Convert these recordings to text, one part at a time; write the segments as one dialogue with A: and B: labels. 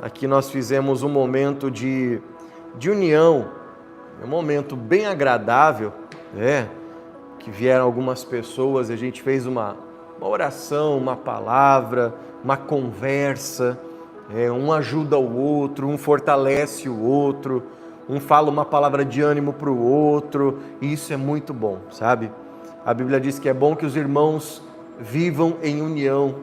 A: aqui nós fizemos um momento de união, um momento bem agradável, que vieram algumas pessoas, a gente fez uma oração, uma palavra, uma conversa, um ajuda o outro, um fortalece o outro, um fala uma palavra de ânimo para o outro, e isso é muito bom, sabe? A Bíblia diz que é bom que os irmãos vivam em união,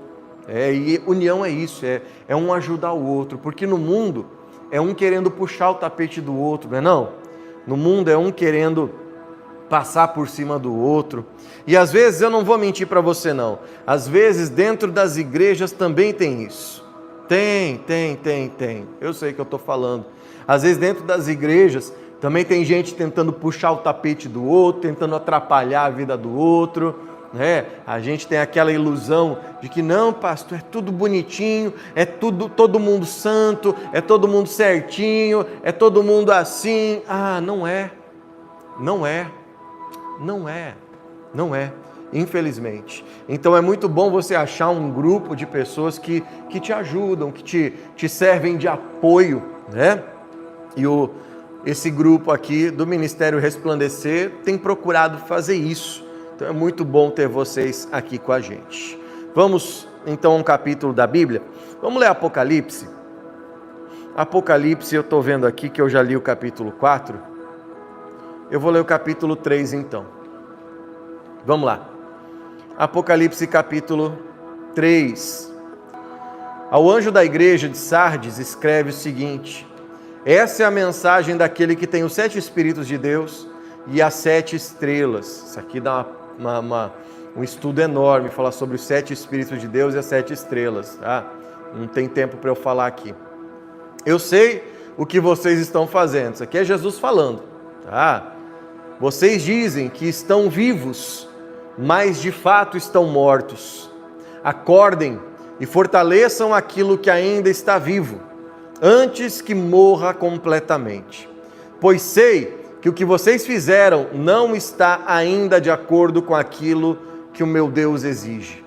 A: e união é isso, é um ajudar o outro, porque no mundo é um querendo puxar o tapete do outro, não é não? No mundo é um querendo passar por cima do outro, e às vezes, eu não vou mentir para você não, às vezes dentro das igrejas também tem isso, tem, eu sei o que eu estou falando, às vezes dentro das igrejas também tem gente tentando puxar o tapete do outro, tentando atrapalhar a vida do outro, a gente tem aquela ilusão de que não, pastor, é tudo bonitinho, é tudo, todo mundo santo, é todo mundo certinho, é todo mundo assim. Não é, infelizmente. Então é muito bom você achar um grupo de pessoas que te ajudam, que te servem de apoio, E esse grupo aqui do Ministério Resplandecer tem procurado fazer isso. Então é muito bom ter vocês aqui com a gente. Vamos então a um capítulo da Bíblia. Vamos ler Apocalipse. Apocalipse, eu estou vendo aqui que eu já li o capítulo 4. Eu vou ler o capítulo 3 então. Vamos lá. Apocalipse capítulo 3. Ao anjo da igreja de Sardes escreve o seguinte: essa é a mensagem daquele que tem os 7 Espíritos de Deus e as 7 estrelas. Isso aqui dá um estudo enorme, falar sobre os 7 Espíritos de Deus e as 7 estrelas. Tá? Não tem tempo para eu falar aqui. Eu sei o que vocês estão fazendo. Isso aqui é Jesus falando. Tá? Vocês dizem que estão vivos, mas de fato estão mortos. Acordem e fortaleçam aquilo que ainda está vivo, antes que morra completamente. Pois sei que o que vocês fizeram não está ainda de acordo com aquilo que o meu Deus exige.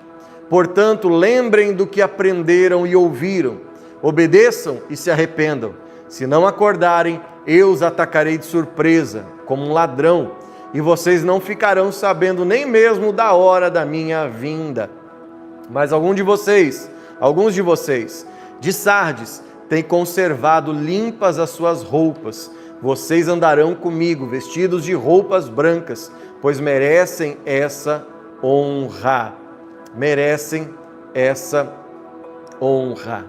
A: Portanto, lembrem do que aprenderam e ouviram, obedeçam e se arrependam. Se não acordarem, eu os atacarei de surpresa, como um ladrão, e vocês não ficarão sabendo nem mesmo da hora da minha vinda. Mas alguns de vocês, de Sardes, têm conservado limpas as suas roupas. Vocês andarão comigo, vestidos de roupas brancas, pois merecem essa honra. Merecem essa honra.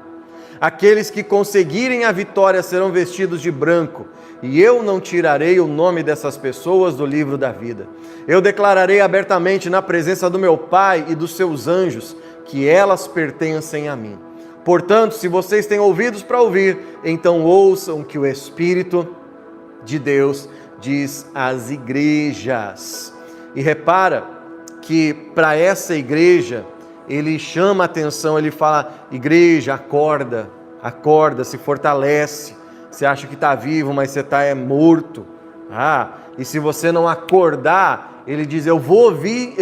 A: Aqueles que conseguirem a vitória serão vestidos de branco, e eu não tirarei o nome dessas pessoas do livro da vida. Eu declararei abertamente na presença do meu Pai e dos seus anjos que elas pertencem a mim. Portanto, se vocês têm ouvidos para ouvir, então ouçam que o Espírito de Deus diz às igrejas. E repara que para essa igreja, ele chama a atenção, ele fala: igreja, acorda, se fortalece. Você acha que está vivo, mas você está morto. E se você não acordar, ele diz: eu vou vir,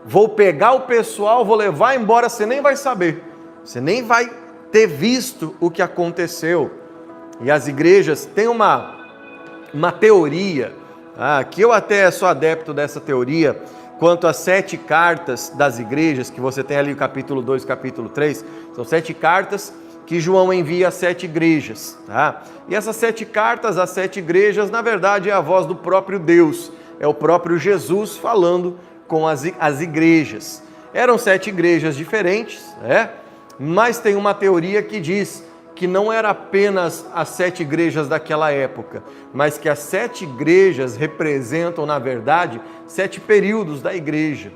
A: vou pegar o pessoal, vou levar embora, você nem vai saber. Você nem vai ter visto o que aconteceu. E as igrejas têm uma teoria, que eu até sou adepto dessa teoria, quanto às 7 cartas das igrejas, que você tem ali o capítulo 2 e capítulo 3, são 7 cartas que João envia às 7 igrejas. E essas 7 cartas às 7 igrejas, na verdade, é a voz do próprio Deus, é o próprio Jesus falando com as igrejas. Eram 7 igrejas diferentes, mas tem uma teoria que diz que não era apenas as 7 igrejas daquela época, mas que as 7 igrejas representam, na verdade, 7 períodos da igreja,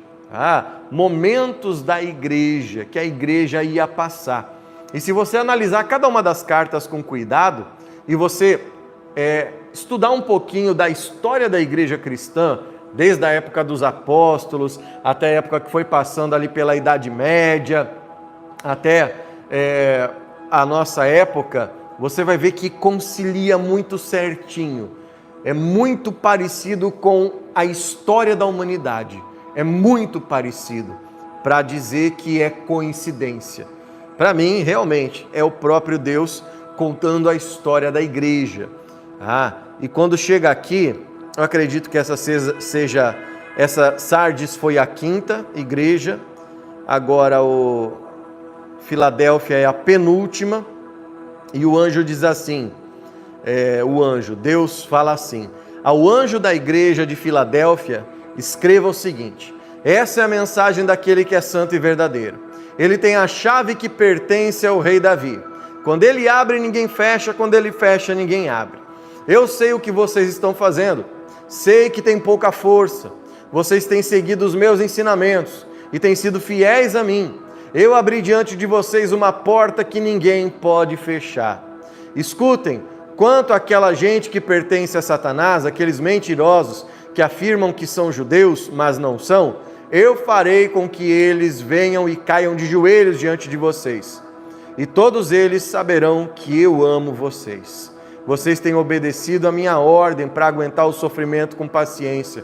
A: momentos da igreja, que a igreja ia passar. E se você analisar cada uma das cartas com cuidado, e você estudar um pouquinho da história da igreja cristã, desde a época dos apóstolos, até a época que foi passando ali pela Idade Média, até a nossa época, você vai ver que concilia muito certinho. É muito parecido com a história da humanidade. É muito parecido, para dizer que é coincidência. Para mim, realmente, é o próprio Deus contando a história da igreja. E quando chega aqui, eu acredito que essa Sardes foi a quinta igreja, agora o Filadélfia é a penúltima, e o anjo diz assim, Deus fala assim: ao anjo da igreja de Filadélfia, escreva o seguinte: essa é a mensagem daquele que é santo e verdadeiro. Ele tem a chave que pertence ao rei Davi. Quando ele abre, ninguém fecha, quando ele fecha, ninguém abre. Eu sei o que vocês estão fazendo, sei que tem pouca força, vocês têm seguido os meus ensinamentos e têm sido fiéis a mim. Eu abri diante de vocês uma porta que ninguém pode fechar. Escutem, quanto àquela gente que pertence a Satanás, aqueles mentirosos que afirmam que são judeus, mas não são, eu farei com que eles venham e caiam de joelhos diante de vocês. E todos eles saberão que eu amo vocês. Vocês têm obedecido a minha ordem para aguentar o sofrimento com paciência.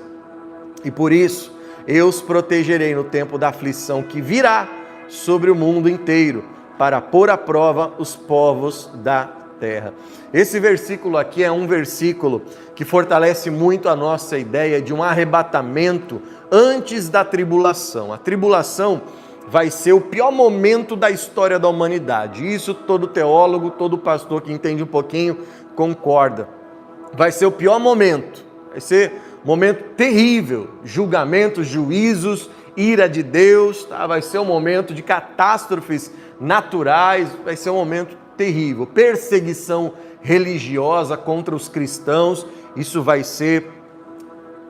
A: E por isso, eu os protegerei no tempo da aflição que virá sobre o mundo inteiro, para pôr à prova os povos da terra. Esse versículo aqui é um versículo que fortalece muito a nossa ideia de um arrebatamento antes da tribulação. A tribulação vai ser o pior momento da história da humanidade. Isso todo teólogo, todo pastor que entende um pouquinho concorda. Vai ser o pior momento. Vai ser um momento terrível. Julgamentos, juízos, ira de Deus. Vai ser um momento de catástrofes naturais. Vai ser um momento terrível. Perseguição religiosa contra os cristãos. Isso vai ser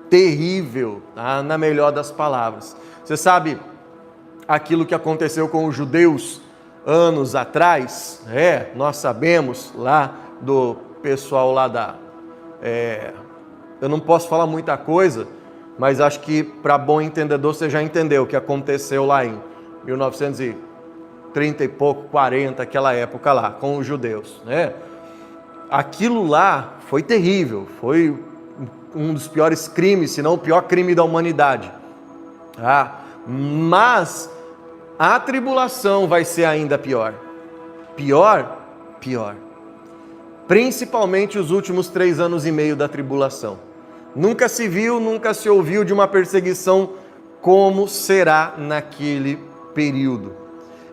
A: terrível, na melhor das palavras. Você sabe aquilo que aconteceu com os judeus anos atrás? Nós sabemos lá do pessoal lá eu não posso falar muita coisa, mas acho que para bom entendedor você já entendeu o que aconteceu lá em 1930 e pouco, 40, aquela época lá, com os judeus, Aquilo lá foi terrível, foi um dos piores crimes, se não o pior crime da humanidade. Mas a tribulação vai ser ainda pior. Pior. Principalmente os últimos 3 anos e meio da tribulação. Nunca se viu, nunca se ouviu de uma perseguição como será naquele período.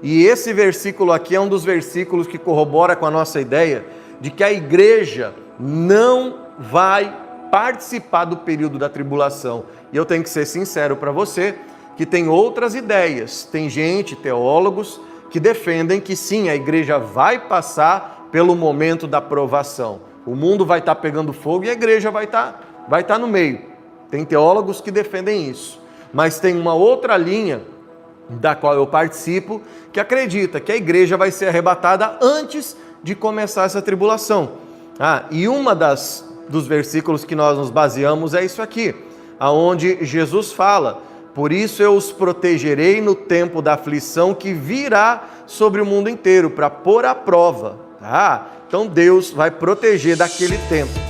A: E esse versículo aqui é um dos versículos que corrobora com a nossa ideia de que a igreja não vai participar do período da tribulação. E eu tenho que ser sincero para você, que tem outras ideias. Tem gente, teólogos, que defendem que sim, a igreja vai passar pelo momento da provação. O mundo vai estar pegando fogo e a igreja vai estar no meio. Tem teólogos que defendem isso. Mas tem uma outra linha, da qual eu participo, que acredita que a igreja vai ser arrebatada antes de começar essa tribulação. E uma dos versículos que nós nos baseamos é isso aqui, aonde Jesus fala: por isso eu os protegerei no tempo da aflição que virá sobre o mundo inteiro, para pôr à prova. Então Deus vai proteger daquele tempo.